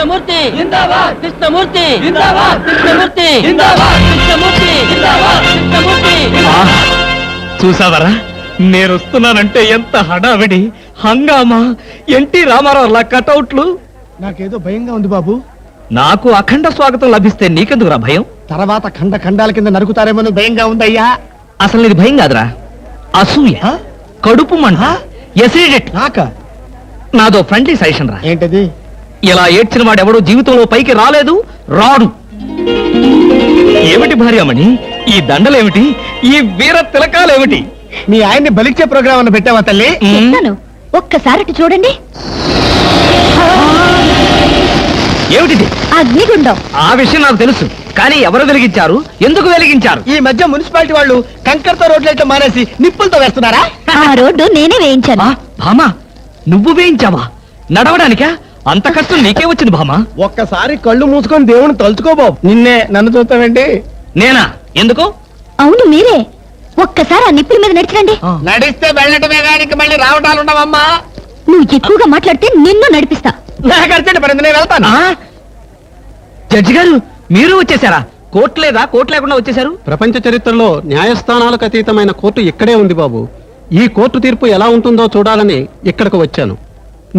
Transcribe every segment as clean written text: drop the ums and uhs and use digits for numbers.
కృష్ణమూర్తి జిందాబాద్, కృష్ణమూర్తి జిందాబాద్, కృష్ణమూర్తి జిందాబాద్, కృష్ణమూర్తి జిందాబాద్, కృష్ణమూర్తి. చూసావరా, నేను వస్తున్నానంటే ఎంత హడావిడి హంగామా. ఎన్టీ రామారావు కటౌట్లు. నాకేదో భయంగా ఉంది బాబు. నాకు అఖండ స్వాగతం లభిస్తే నీకెందుకురా భయం? తర్వాత ఖండ ఖండాల కింద నరుకుతారేమో భయంగా ఉందయ్యా. అసలు ఇది భయం కాదురా, అసూయ, కడుపు మంట, ఎసిడిటీ. నాదో ఫ్రెండ్లీ సజెషన్ రా. ఏంటది? ఇలా ఏడ్చిన వాడెవడో జీవితంలో పైకి రాలేదు, రాడు. ఏమిటి భార్యమణి ఈ దండలేమిటి, ఈ వీర తిలకాలేమిటి? మీ ఆయన్ని బలిచ్చే ప్రోగ్రామ్ అన్న పెట్టావా తల్లి? ఒక్కసారి చూడండి. ఏమిటిది? అగ్నిగుండం. ఆ విషయం నాకు తెలుసు, కానీ ఎవరు వెలిగించారు, ఎందుకు వెలిగించారు? ఈ మధ్య మున్సిపాలిటీ వాళ్ళు కంకర్తో రోడ్లైతే మానేసి నిప్పులతో వేస్తున్నారా? ఆ రోడ్డు నేనే వేయించాను. భామా, నువ్వు వేయించావా? నడవడానికా? అంత కష్టం నీకే వచ్చింది భామా? ఒక్కసారి కళ్ళు మూసుకొని దేవుని తలుచుకో బాబు. నిన్నే, నన్ను చూస్తావేంటి? నేనా? ఎందుకు? అవును మీరే. ఒక్కసారి ఆ నిప్పుల మీద నడిచిరండి. నడిస్తే వెళ్ళటమే గానికి మళ్ళీ రావటాలు ఉండవమ్మా. నువ్వు ఎక్కువగా మాట్లాడితే నిన్ను నడిపిస్తా. నాకు అర్జెంట్ పడింది, నేను వెళ్తాను. జడ్జి గారు, మీరు వచ్చేసారా? కోర్టు లేదా? కోర్టు లేకుండా వచ్చేసారు? ప్రపంచ చరిత్రలో న్యాయస్థానాలకు అతీతమైన కోర్టు ఇక్కడే ఉంది బాబు. ఈ కోర్టు తీర్పు ఎలా ఉంటుందో చూడాలని ఇక్కడికి వచ్చాను.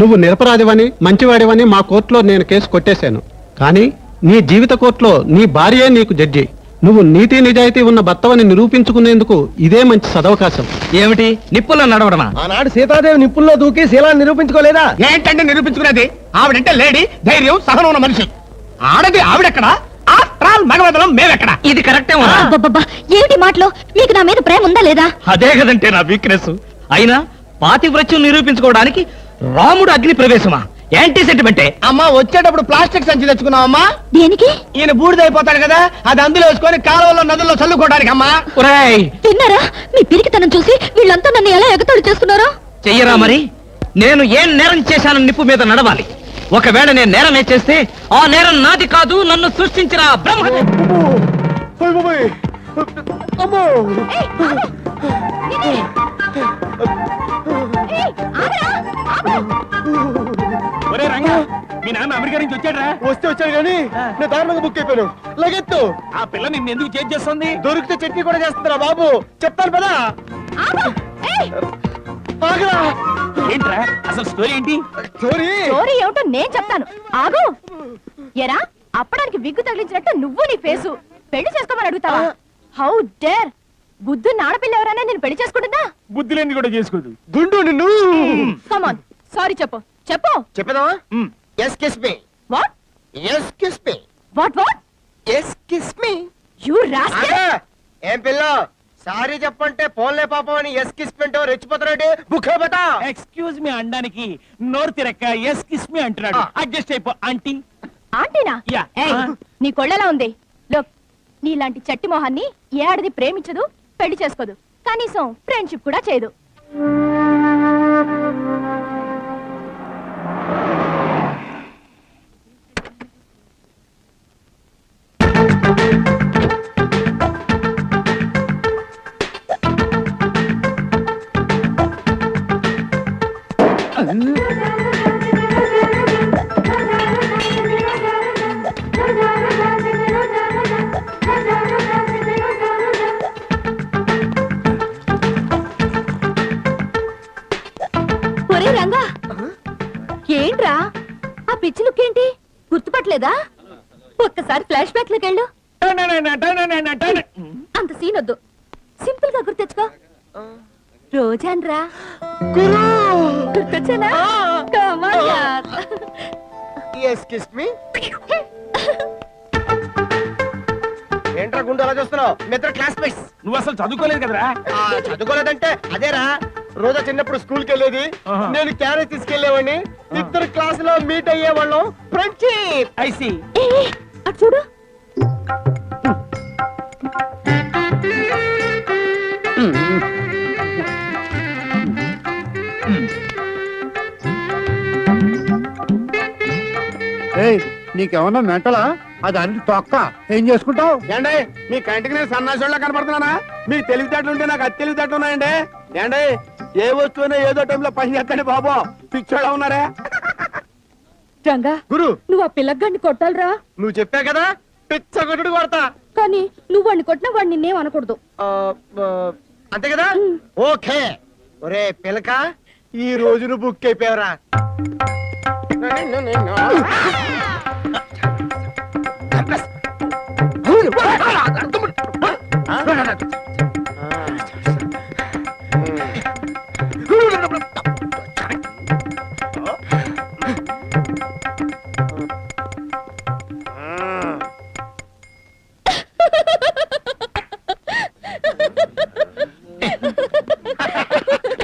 నువ్వు నిరపరాధివని, మంచివాడివని మా కోర్టులో నేను కేసు కొట్టేశాను. కానీ నీ జీవిత కోర్టులో నీ భార్యే నీకు జడ్జి. నువ్వు నీతి నిజాయితీ ఉన్న భర్తవని నిరూపించుకునేందుకు ఇదే మంచి సదవకాశం. ఏమిటి నిప్పుల్లో నడవడమా? ఆనాడు సీతాదేవి నిప్పుల్లో దూకి శీలాన్ని నిరూపించుకోలేదా? ఏంటంటే నిరూపించుకునేది? ఆవిడంటే లేడీ, ధైర్యం, సహనం ఉన్న మనిషి. ఆడది ఆవిడెక్కడ, ఆఫ్టర్ మగవదలం మేమెక్కడ? ఇది కరెక్టే. ఏమిటి మాటలు? మీకు నా మీద ప్రేమ ఉందా లేదా? అదే కదంటే నా వీక్నెస్. అయినా పాతివ్రత్యం నిరూపించుకోవడానికి రాముడు అగ్ని ప్రవేశమా? యాంటీ సెంటిమెంటే. అమ్మా, వచ్చేటప్పుడు ప్లాస్టిక్ సంచి తెచ్చుకున్నావమ్మా. దేనికి? ఈయన బూడిదైపోతాడు కదా, అది అందులో వేసుకొని కాలువలో నదుల్లో చల్లుకోవడానికి అమ్మా. తిన్నారా? మీ పిరికితనం చూసి వీళ్ళంతా నన్ను ఎలా ఎగతాళి చేస్తున్నారో. చెయ్యరా మరి. నేను ఏం నేరం చేశానని నిప్పు మీద నడవాలి. ఒకవేళ నేను నేరమే చేస్తే ఆ నేరం నాది కాదు, నన్ను సృష్టించిన బ్రహ్మ. మీ నాన్న అమెరికా నుంచి వచ్చాడ్రా? వస్తే వచ్చాడు కానీ నేను దారుణంగా బుక్ అయిపోయాను. లగెత్తు. ఆ పిల్ల నిన్ను ఎందుకు చేంజ్ చేస్తుంది? దొరికితే చట్నీ కూడా చేస్తుందిరా బాబు. చెప్తాను పదా. ఏంట్రా అసలు స్టోరీ ఏంటి? స్టోరీ ఏమిటో నేను చెప్తాను, ఆగు. ఎరా, అప్పడానికి విగ్గు తగిలించినట్టు నువ్వు నీ ఫేసు పెళ్లి చేసుకోమని అడుగుతావా? How dare! బుద్ధున్న ఆడపిల్ల ఎవరైనా నేను పెళ్లి చేసుకుంటుందా? బుద్ధి లేని కూడా చేసుకోదు. గుండు నిన్ను. కమాన్, సారీ చెప్పు. చెప్పు. చెప్పేదావా? Yes kiss me. What? Yes kiss me. What what? Yes kiss me. You rascal. ఏం పిల్ల, సారీ చెప్పంటే పోన్లే పాపం అని ఎస్ కిస్ పింటో రెచ్చిపోతున్నాడు. బుక్ బతా. ఎక్స్క్యూజ్ మీ అనడానికి నోరు తిరక్క ఎస్ కిస్ మీ అంటున్నాడు. అడ్జస్ట్ అయిపో ఆంటీ. ఆంటీనా? నీ కొళ్ళలా ఉంది. లుక్, నీలాంటి చట్టి మొహాన్ని ఏ ఆడది ప్రేమించదు, పెళ్లి చేసుకోదు, కనీసం ఫ్రెండ్షిప్ కూడా చేయదు. రంగా, ఏంట్రా ఆ పిచ్చి లుక్ ఏంటి? గుర్తుపట్టలేదా? ఒక్కసారి ఫ్లాష్ బ్యాక్ లోకి వెళ్ళు. అంత సీన్ వద్దు, సింపుల్ గా గుర్తెచ్చుకో. రోజాన్రా గుర్తొచ్చానా? ఏంట్రా గుండు అలా చూస్తున్నావు? మిత్ర క్లాస్మేట్స్. నువ్వు అసలు చదువుకోలేదు కదరా? చదువుకోలేదంటే అదేరా, రోజా చిన్నప్పుడు స్కూల్ కి వెళ్ళేది, నేను క్యారేజ్ తీసుకెళ్లేవాడిని, ఇద్దరు క్లాస్ లో మీట్ అయ్యేవాళ్ళం. ఫ్రెండ్షిప్. I see. అటు చూడు. నీకేమన్నా మెంటలా? అది అన్ని తొక్క. ఏం చేసుకుంటావు? ఏండే, మీ కంటికి నేను సన్నాసోళ్ళ కనపడుతున్నానా? మీ తెలివితేటలు ఉంటే నాకు అది తెలివితేటలు ఉన్నాయండి. ఏండే, ఏ వస్తువునే ఏదో టైంలో పని చేస్తాండి బాబు. పిచ్చోళ్ళ ఉన్నారా? రంగా గురు నువ్వు ఆ పిల్లగాడిని కొట్టాలరా. నువ్వు చెప్పా కదా పిచ్చగొట్టుడు కొడతా. కానీ నువ్వు వాడిని కొట్టినా వాడిని నిన్నేం అనకూడదు. అంతే కదా? ఓకే. ఒరే పిలక, ఈ రోజు నువ్వు బుక్ అయిపోయావరా.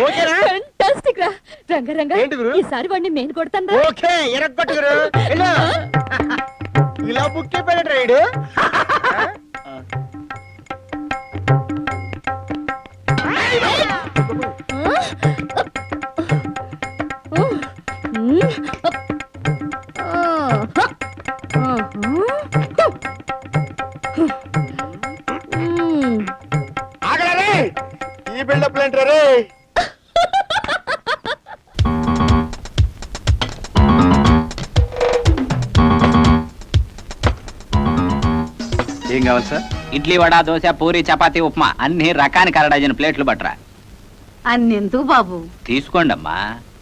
ఓకేనా? ఫెంటాస్టిక్ రా. రంగా రంగా ఏంటి గురు? ఈసారి వాడిని నేను కొడతాను రా. ఓకే, ఎరగొట్టుగురు. ఇలా బుక్ అయిపోయాడు రైడు. ఆగలరే, ఈ బిల్డప్ ఏంటారే? ఏం కావాలి సార్? ఇడ్లీ, వడ, దోశ, పూరి, చపాతీ, ఉప్మా అన్ని రకానికి 1/2 డజన్ ప్లేట్లు బట్రా. అన్నెందుకు బాబు? తీసుకోండి అమ్మా,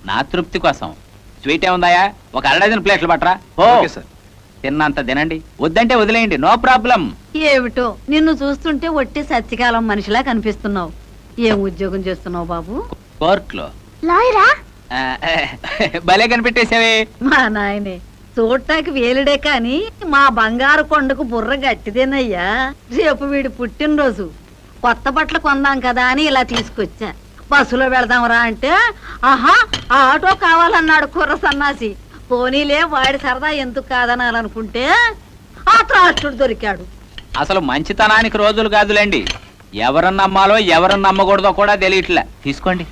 నా తృప్తి కోసం. స్వీట్ ఏముందాయా? ఒక 1/2 డజన్ ప్లేట్లు బట్రా. ఓ సార్, తిన్నంత తినండి, వద్దంటే వదిలేయండి, నో ప్రాబ్లం. ఏమిటో నిన్ను చూస్తుంటే ఒట్టి సత్యకాలం మనిషిలా కనిపిస్తున్నావు. ఏం ఉద్యోగం చేస్తున్నావు బాబు? కోర్టులో. లాయరా? ఆ, భలే కనిపెట్టేసావే. మా నాయనే చూడటానికి వేలుడే కాని మా బంగారు కొండకు బుర్ర గట్టిదేనయ్యా. రేపు వీడి పుట్టినరోజు, కొత్త బట్టలు కొందాం కదా అని ఇలా తీసుకొచ్చా. బస్సులో వెళదాంరా అంటే ఆహా ఆ ఆటో కావాలన్నాడు కుర్ర సన్నాసి. పోనీలే వాడి సరదా ఎందుకు కాదనాలనుకుంటే ఆ త్రాష్టుడు దొరికాడు. అసలు మంచితనానికి రోజులు కాదులేండి, ఎవరన్నా నమ్మాలో ఎవరన్నా నమ్మకూడదో కూడా తెలియట్లే. తీసుకోండి.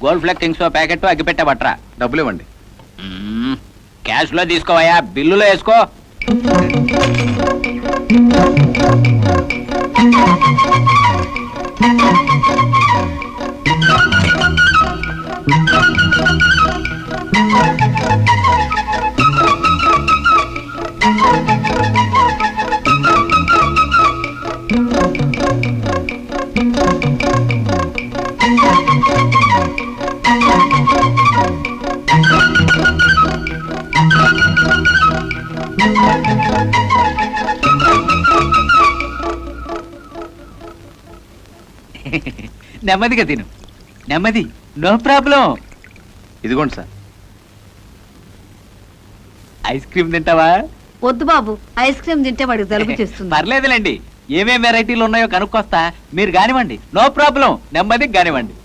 గోల్డ్ ఫ్లెక్ కింగ్స్ ప్యాకెట్ అగ్గిపెట్టే బట్రా. డబ్బులు ఇవ్వండి. క్యాష్ లో తీసుకోవయ్యా, బిల్లులో వేసుకో. నెమ్మదిగా తిను, నెమ్మది, నో ప్రాబ్లం. ఇదిగోండి సార్. ఐస్ క్రీమ్ తింటావా? వద్దు బాబు, ఐస్ క్రీమ్ తింటే వాడికి జలుబు చేస్తుంది. పర్లేదులేండి, ఏమేం వెరైటీలు ఉన్నాయో కనుక్కొస్తా, మీరు కానివ్వండి, నో ప్రాబ్లం, నెమ్మదిగా కానివ్వండి.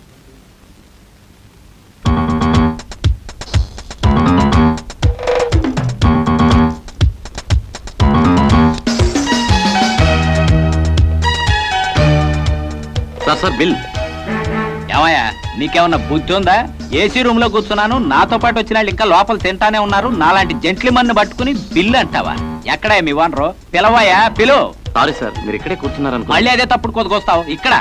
Sir bill. ఏమయ్యా, నీకేమన్నా బుద్ధి ఉందా? ఏసీ రూమ్ లో కూర్చున్నాను, నాతో పాటు వచ్చిన వాళ్ళు ఇంకా లోపల తింటానే ఉన్నారు, నాలాంటి జెంట్లిమన్ పట్టుకుని బిల్లు అంటావా? ఎక్కడా మీ వానరు? పిలవయ్యా, పిలు. సారీ సార్, మీరు ఇక్కడే కూర్చున్నారనుకో. మళ్ళీ అదే తప్పుడు కొద్దుకొస్తావు. ఇక్కడ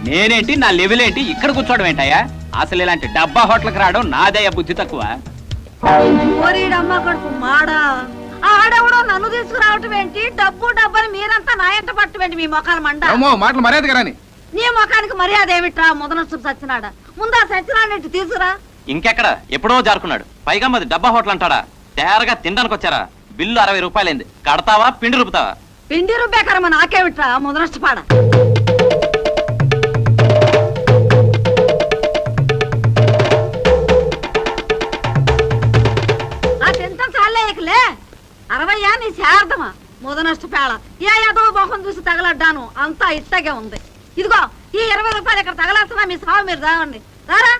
నేనేంటి, నా లెవెల్ ఏంటి, ఇక్కడ కూర్చోవడం ఏంటయ్యా? అసలు ఇలాంటి డబ్బా హోటల్కి రావడం నాదయ్యా బుద్ధి తక్కువ. ఓరీడమ్మ కడుపు మాడా, ఆడెవడో నన్ను తీసుకురావటం ఏంటి? డబ్బు డబ్బని మీరంతా నా ఎంట పట్టమేంటి? మీ మొఖాలు మండ. మాటలు మర్యాద గాని. నీ ముఖానికి మర్యాద ఏమిట్రా? ముదనష్టం సచ్చినాడా? ముందా సచ్చినాడేంటి తీసుకురా. ఇంకెక్కడ, ఎప్పుడో జారుకున్నాడు. పైగా మాది డబ్బా హోటల్ అంటాడా? తేరగా తినడానికి వచ్చారా? బిల్లు 60 రూపాయలైంది. కడతావా పిండి రూపుతావా? పిండి రుబ్బే కర్మ నాకేమిట్రా ముదనష్టపాడ. ఆ తింటాం చాలే ఇకలే. 60 నీ శారదమా ముదనష్టపేళ. ఏ ఏదో మొహం చూసి తగలడ్డాను, అంతా ఇట్టగే ఉంది. ఇదిగో ఈ 20 రూపాయలు ఇక్కడ తగలేస్తున్నా, మీ సాగు మీరు రావండి. రారా.